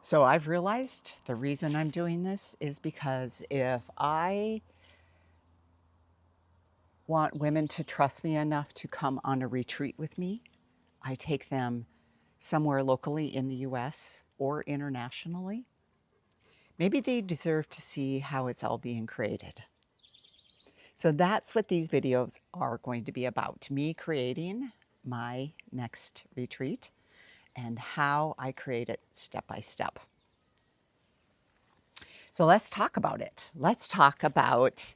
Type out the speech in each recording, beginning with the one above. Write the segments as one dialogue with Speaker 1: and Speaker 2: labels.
Speaker 1: So I've realized the reason I'm doing this is because if I want women to trust me enough to come on a retreat with me, I take them somewhere locally in the US or internationally. Maybe they deserve to see how it's all being created. So that's what these videos are going to be about, me creating my next retreat and how I create it step by step. So let's talk about it. Let's talk about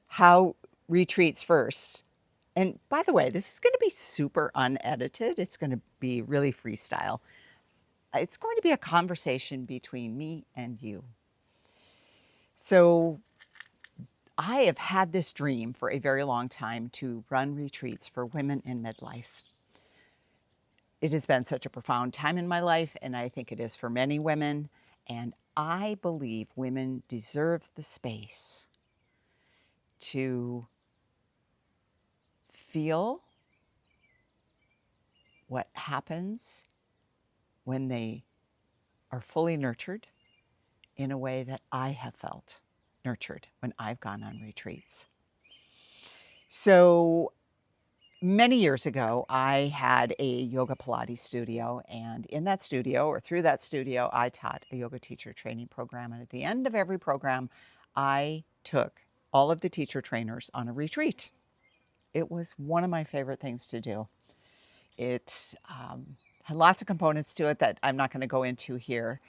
Speaker 1: how retreats first. And by the way, this is going to be super unedited. It's going to be really freestyle. It's going to be a conversation between me and you. So I have had this dream for a very long time to run retreats for women in midlife. It has been such a profound time in my life, and I think it is for many women. And I believe women deserve the space to feel what happens when they are fully nurtured in a way that I have felt nurtured when I've gone on retreats. So many years ago, I had a yoga Pilates studio, and in that studio, or through that studio, I taught a yoga teacher training program. And at the end of every program, I took all of the teacher trainers on a retreat. It was one of my favorite things to do. It had lots of components to it that I'm not going to go into here.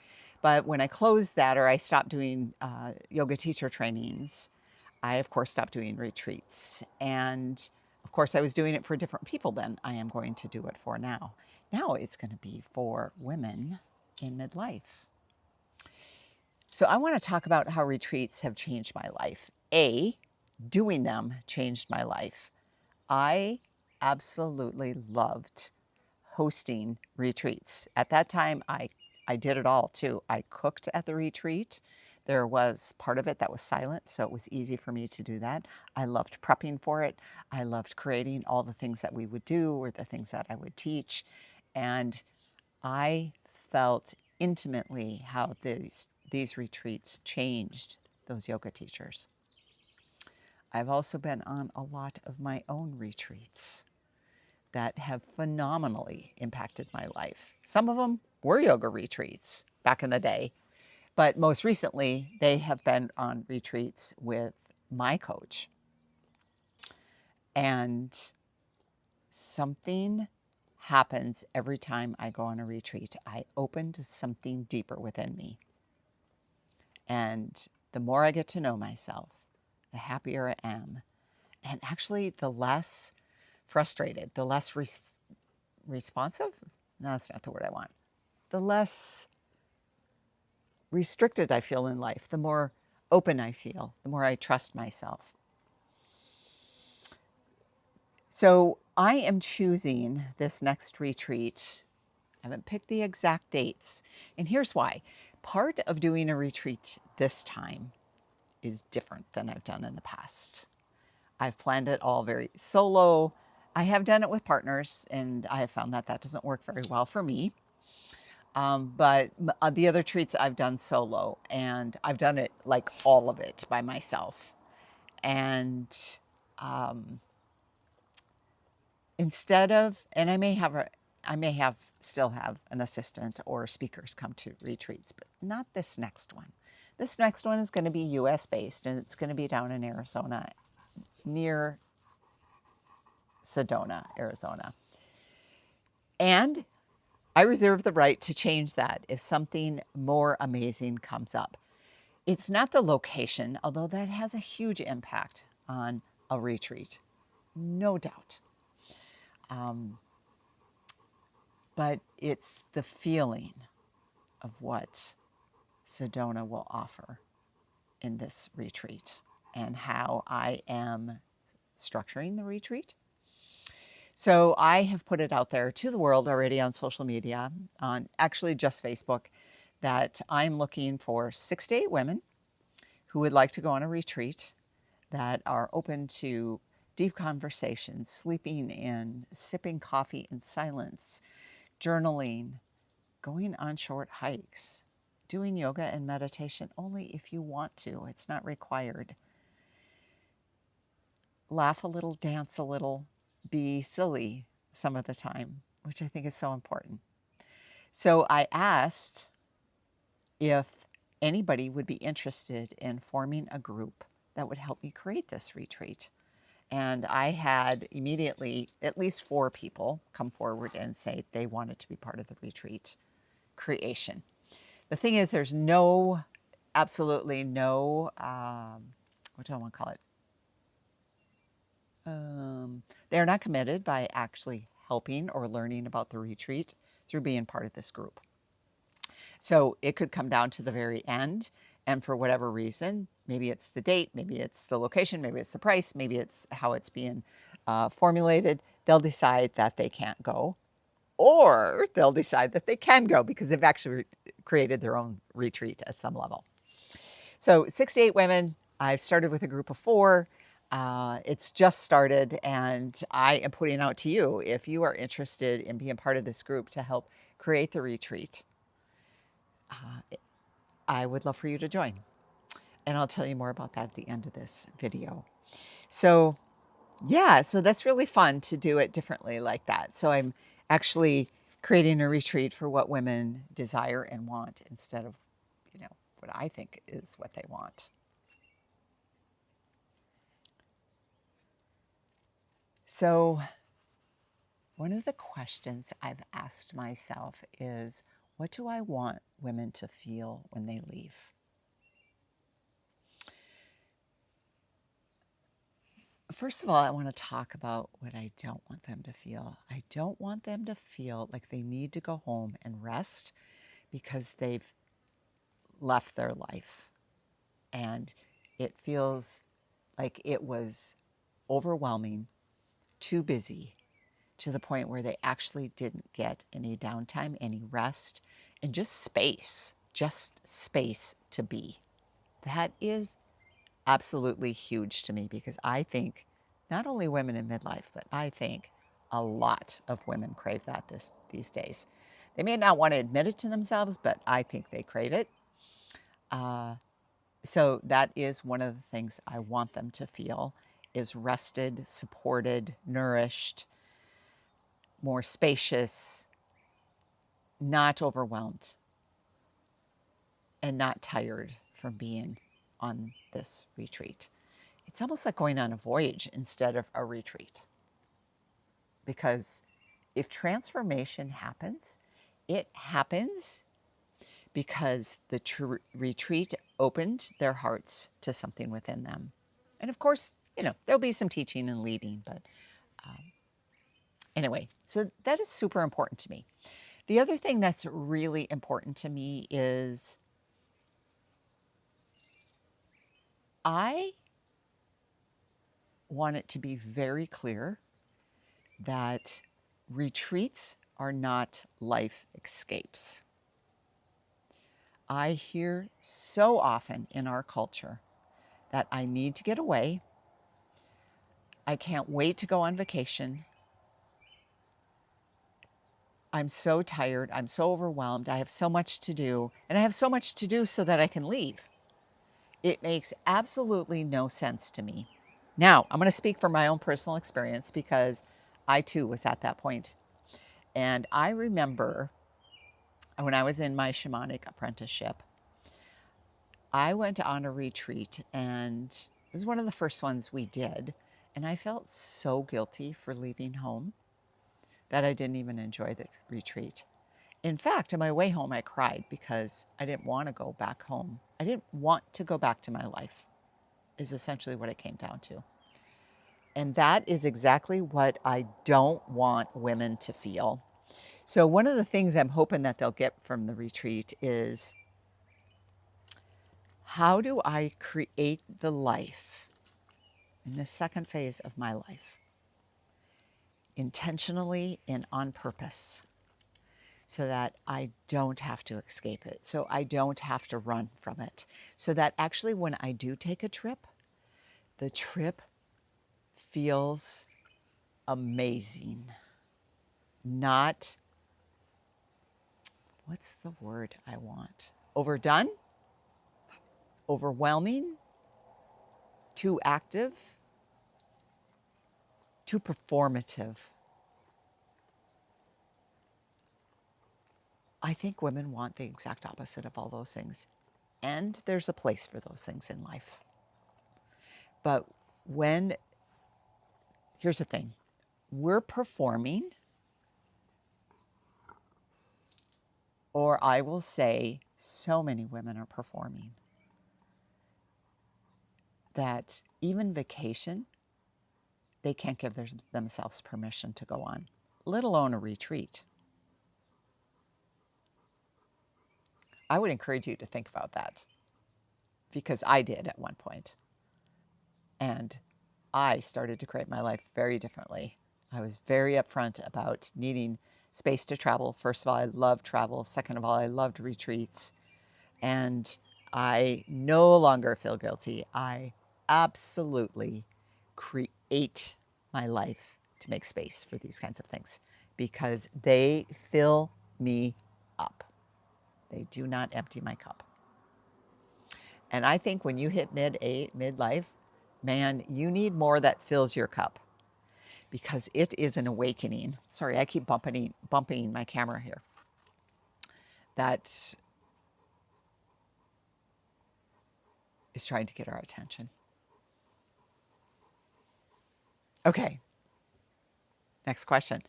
Speaker 1: But when I closed that, or I stopped doing yoga teacher trainings, I, of course, stopped doing retreats. And of course, I was doing it for different people than I am going to do it for now. Now it's going to be for women in midlife. So I want to talk about how retreats have changed my life. Doing them changed my life. I absolutely loved hosting retreats. At that time, I did it all too. I cooked at the retreat. There was part of it that was silent, so it was easy for me to do that. I loved prepping for it. I loved creating all the things that we would do or the things that I would teach. And I felt intimately how these retreats changed those yoga teachers. I've also been on a lot of my own retreats that have phenomenally impacted my life. Some of them were yoga retreats back in the day, but most recently, they have been on retreats with my coach. And something happens every time I go on a retreat. I open to something deeper within me. And the more I get to know myself, the happier I am. And actually, the less frustrated, the less responsive. No, that's not the word I want. The less restricted I feel in life, the more open I feel, the more I trust myself. So I am choosing this next retreat. I haven't picked the exact dates. And here's why. Part of doing a retreat this time is different than I've done in the past. I've planned it all very solo. I have done it with partners, and I have found that that doesn't work very well for me. But the other treats I've done solo, and I've done it like all of it by myself. And instead of, and I may have still have an assistant or speakers come to retreats, but not this next one. This next one is going to be US based, and it's going to be down in Arizona, near Sedona, Arizona. And I reserve the right to change that if something more amazing comes up. It's not the location, although that has a huge impact on a retreat, no doubt. But it's the feeling of what Sedona will offer in this retreat and how I am structuring the retreat. So I have put it out there to the world already on social media, on actually just Facebook, that I'm looking for 6 to 8 women who would like to go on a retreat, that are open to deep conversations, sleeping in, sipping coffee in silence, journaling, going on short hikes, doing yoga and meditation only if you want to. It's not required. Laugh a little, dance a little, be silly some of the time, which I think is so important. So I asked if anybody would be interested in forming a group that would help me create this retreat. And I had immediately at least 4 people come forward and say they wanted to be part of the retreat creation. The thing is, there's absolutely no, what do I want to call it? They're not committed by actually helping or learning about the retreat through being part of this group. So it could come down to the very end, and for whatever reason, maybe it's the date, maybe it's the location, maybe it's the price, maybe it's how it's being formulated, they'll decide that they can't go, or they'll decide that they can go because they've actually created their own retreat at some level. So 6 to 8 women. I've started with a group of 4. It's just started, and I am putting out to you, if you are interested in being part of this group to help create the retreat, I would love for you to join. And I'll tell you more about that at the end of this video. So yeah, so that's really fun to do it differently like that. So I'm actually creating a retreat for what women desire and want instead of, what I think is what they want. So one of the questions I've asked myself is, what do I want women to feel when they leave? First of all, I want to talk about what I don't want them to feel. I don't want them to feel like they need to go home and rest because they've left their life. And it feels like it was overwhelming, too busy, to the point where they actually didn't get any downtime, any rest, and just space to be. That is absolutely huge to me because I think not only women in midlife, but I think a lot of women crave that these days. They may not want to admit it to themselves, but I think they crave it. So that is one of the things I want them to feel, is rested, supported, nourished, more spacious, not overwhelmed, and not tired from being on this retreat. It's almost like going on a voyage instead of a retreat. Because if transformation happens, it happens because the retreat opened their hearts to something within them. And of course, there'll be some teaching and leading, but anyway, so that is super important to me. The other thing that's really important to me is I want it to be very clear that retreats are not life escapes. I hear so often in our culture that I need to get away. I can't wait to go on vacation. I'm so tired. I'm so overwhelmed. I have so much to do. And I have so much to do so that I can leave. It makes absolutely no sense to me. Now, I'm going to speak from my own personal experience because I too was at that point. And I remember when I was in my shamanic apprenticeship, I went on a retreat, and it was one of the first ones we did. And I felt so guilty for leaving home that I didn't even enjoy the retreat. In fact, on my way home, I cried because I didn't want to go back home. I didn't want to go back to my life, is essentially what it came down to. And that is exactly what I don't want women to feel. So one of the things I'm hoping that they'll get from the retreat is, how do I create the life in the second phase of my life intentionally and on purpose, so that I don't have to escape it, so I don't have to run from it, so that actually when I do take a trip, the trip feels amazing. Not, what's the word I want? Overdone, overwhelming, too active, too performative. I think women want the exact opposite of all those things. And there's a place for those things in life. But when, here's the thing, we're performing, or I will say, so many women are performing, that even vacation, they can't give themselves permission to go on, let alone a retreat. I would encourage you to think about that because I did at one point. And I started to create my life very differently. I was very upfront about needing space to travel. First of all, I loved travel. Second of all, I loved retreats. And I no longer feel guilty. I absolutely create my life to make space for these kinds of things because they fill me up. They do not empty my cup. And I think when you hit midlife, man, you need more that fills your cup because it is an awakening. Sorry, I keep bumping my camera here. That is trying to get our attention. Okay, next question.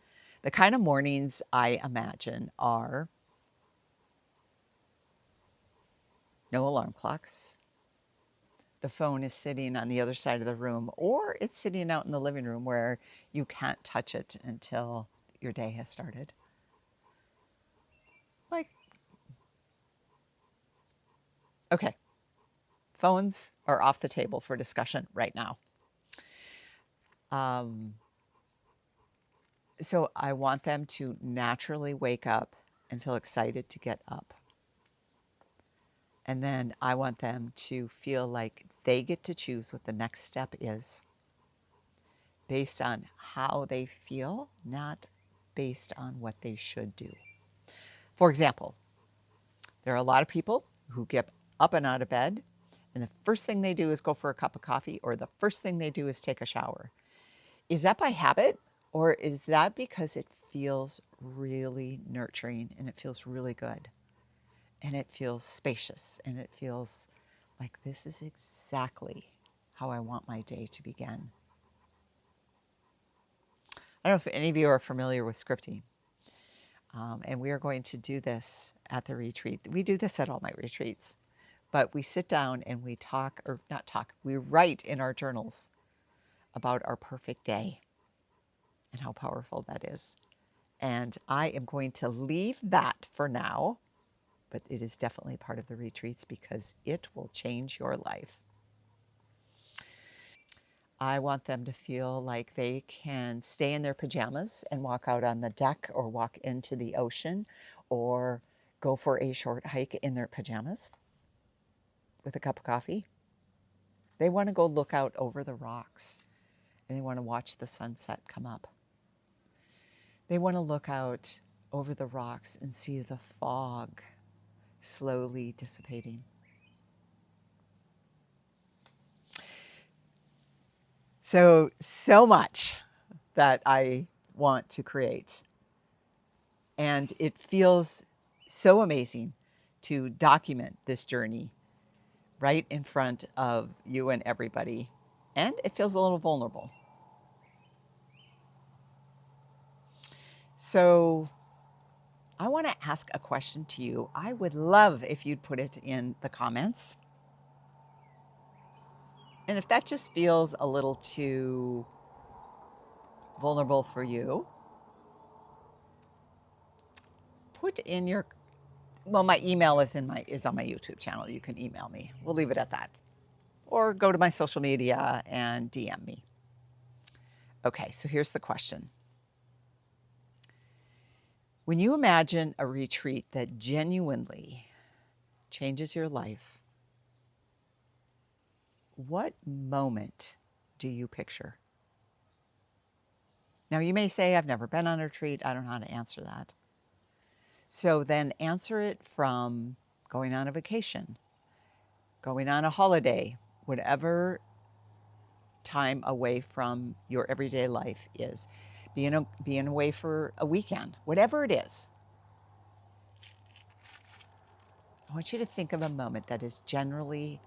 Speaker 1: The kind of mornings I imagine are no alarm clocks. The phone is sitting on the other side of the room, or it's sitting out in the living room where you can't touch it until your day has started. Like, okay, phones are off the table for discussion right now. So I want them to naturally wake up and feel excited to get up. And then I want them to feel like they get to choose what the next step is based on how they feel, not based on what they should do. For example, there are a lot of people who get up and out of bed, and the first thing they do is go for a cup of coffee, or the first thing they do is take a shower. Is that by habit, or is that because it feels really nurturing and it feels really good? And it feels spacious and it feels like this is exactly how I want my day to begin. I don't know if any of you are familiar with scripting. And we are going to do this at the retreat. We do this at all my retreats. But we sit down and we talk, or not talk, we write in our journals about our perfect day and how powerful that is. And I am going to leave that for now, but it is definitely part of the retreats because it will change your life. I want them to feel like they can stay in their pajamas and walk out on the deck or walk into the ocean or go for a short hike in their pajamas with a cup of coffee. They want to go look out over the rocks and they want to watch the sunset come up. They want to look out over the rocks and see the fog slowly dissipating. So much that I want to create. And it feels so amazing to document this journey right in front of you and everybody. And it feels a little vulnerable. So I want to ask a question to you. I would love if you'd put it in the comments. And if that just feels a little too vulnerable for you, put in your, well, my email is on my YouTube channel. You can email me. We'll leave it at that. Or go to my social media and DM me. Okay, so here's the question. When you imagine a retreat that genuinely changes your life, what moment do you picture? Now, you may say, I've never been on a retreat. I don't know how to answer that. So then answer it from going on a vacation, going on a holiday, whatever time away from your everyday life is, being away for a weekend, whatever it is. I want you to think of a moment that has generally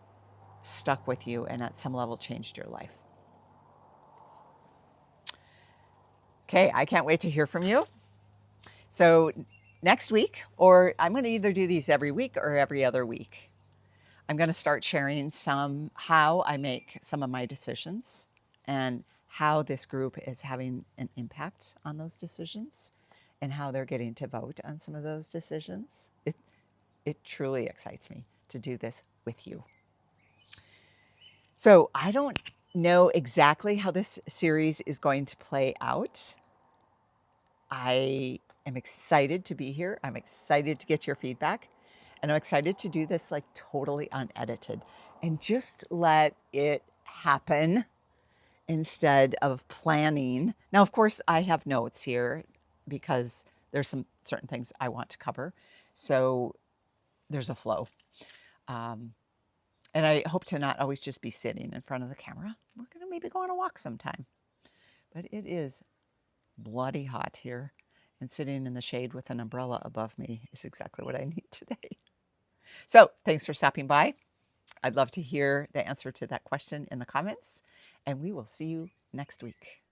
Speaker 1: stuck with you and at some level changed your life. Okay, I can't wait to hear from you. So next week, or I'm going to either do these every week or every other week, I'm going to start sharing how I make some of my decisions and how this group is having an impact on those decisions and how they're getting to vote on some of those decisions. It truly excites me to do this with you. So I don't know exactly how this series is going to play out. I am excited to be here. I'm excited to get your feedback. And I'm excited to do this like totally unedited and just let it happen instead of planning. Now, of course, I have notes here because there's some certain things I want to cover. So there's a flow. And I hope to not always just be sitting in front of the camera. We're going to maybe go on a walk sometime. But it is bloody hot here, and sitting in the shade with an umbrella above me is exactly what I need today. So thanks for stopping by. I'd love to hear the answer to that question in the comments, and we will see you next week.